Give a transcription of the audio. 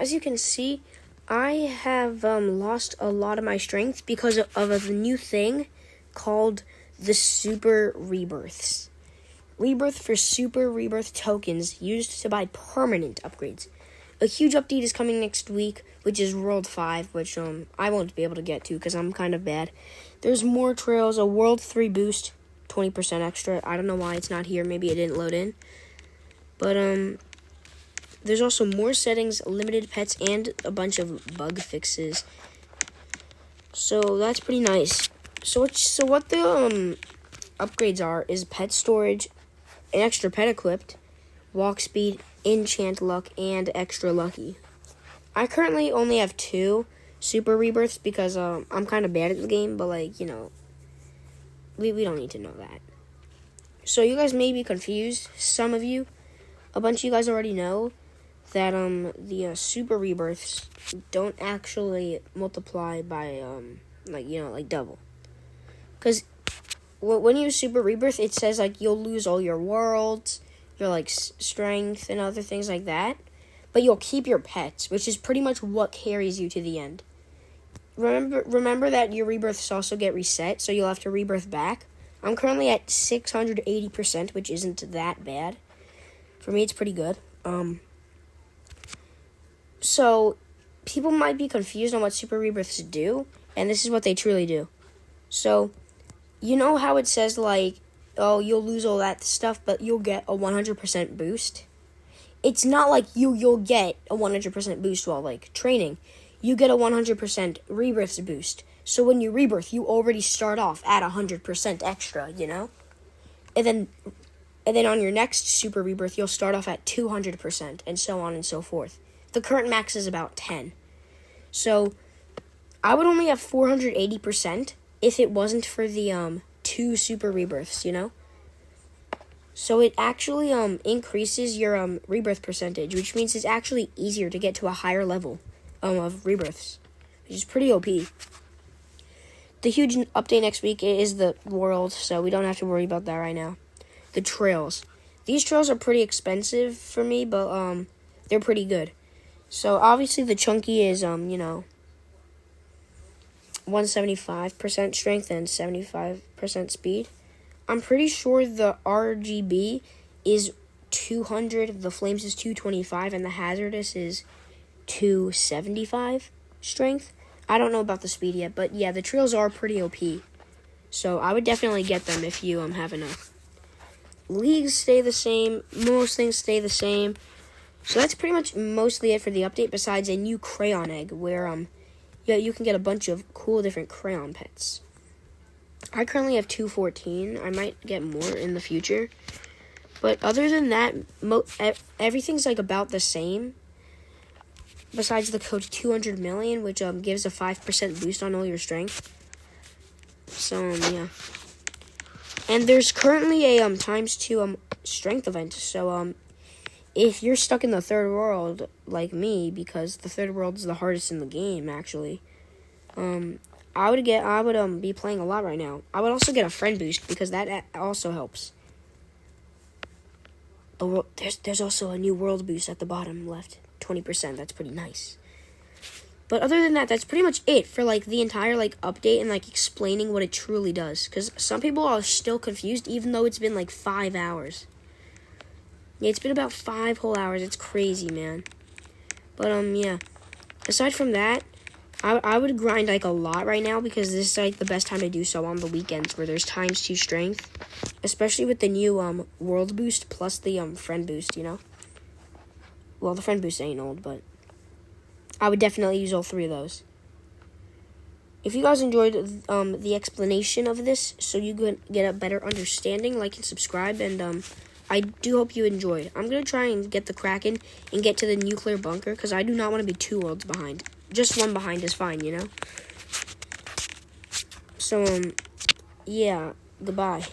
As you can see, I have lost a lot of my strength because of a new thing called the Super Rebirths. Rebirth for Super Rebirth tokens used to buy permanent upgrades. A huge update is coming next week, which is World 5, which I won't be able to get to because I'm kind of bad. There's more trails, a World 3 boost, 20% extra. I don't know why it's not here. Maybe it didn't load in. But there's also more settings, limited pets, and a bunch of bug fixes. So that's pretty nice. So what the upgrades are is pet storage, an extra pet equipped, walk speed, enchant luck, and extra lucky. I currently only have 2 super rebirths because I'm kind of bad at the game, but like, you know, we don't need to know that. So you guys may be confused. Some of you, a bunch of you guys already know that the super rebirths don't actually multiply by like double. Because when you super rebirth, it says like you'll lose all your worlds, your like strength and other things like that, but you'll keep your pets, which is pretty much what carries you to the end. Remember that your rebirths also get reset, so you'll have to rebirth back. I'm currently at 680%, which isn't that bad. For me, it's pretty good. So people might be confused on what super rebirths do, and this is what they truly do. So, you know how it says like, oh, you'll lose all that stuff, but you'll get a 100% boost? It's not like you'll get a 100% boost while like training. You get a 100% rebirths boost. So when you rebirth, you already start off at 100% extra, you know? And then on your next super rebirth, you'll start off at 200%, and so on and so forth. The current max is about 10. So I would only have 480% if it wasn't for the 2 super rebirths, you know? So it actually increases your rebirth percentage, which means it's actually easier to get to a higher level of rebirths, which is pretty OP. The huge update next week is the world, so we don't have to worry about that right now. The trails. These trails are pretty expensive for me, but they're pretty good. So obviously the chunky is 175% strength and 75% speed. I'm pretty sure the RGB is 200, the flames is 225, and the hazardous is 275 strength. I don't know about the speed yet, but yeah, the trails are pretty OP. So I would definitely get them if you have enough. Leagues stay the same, most things stay the same. So that's pretty much mostly it for the update, besides a new crayon egg where you can get a bunch of cool different crayon pets. I currently have 214. I might get more in the future. But other than that, everything's like about the same. Besides the code 200 million, which gives a 5% boost on all your strength. So yeah. And there's currently a ×2 strength event. So if you're stuck in the third world like me, because the third world is the hardest in the game actually, I would be playing a lot right now. I would also get a friend boost because that also helps. There's also a new world boost at the bottom left, 20%. That's pretty nice. But other than that, that's pretty much it for like the entire like update and like explaining what it truly does. Because some people are still confused, even though it's been like 5 hours. Yeah, it's been about 5 whole hours. It's crazy, man. But yeah. Aside from that, I would grind like a lot right now because this is like the best time to do so on the weekends where there's ×2 strength, especially with the new world boost plus the friend boost, you know. Well, the friend boost ain't old, but I would definitely use all 3 of those. If you guys enjoyed the explanation of this, so you could get a better understanding, like and subscribe, and I do hope you enjoyed. I'm gonna try and get the Kraken and get to the nuclear bunker because I do not want to be 2 worlds behind. Just 1 behind is fine, you know? So, yeah, goodbye.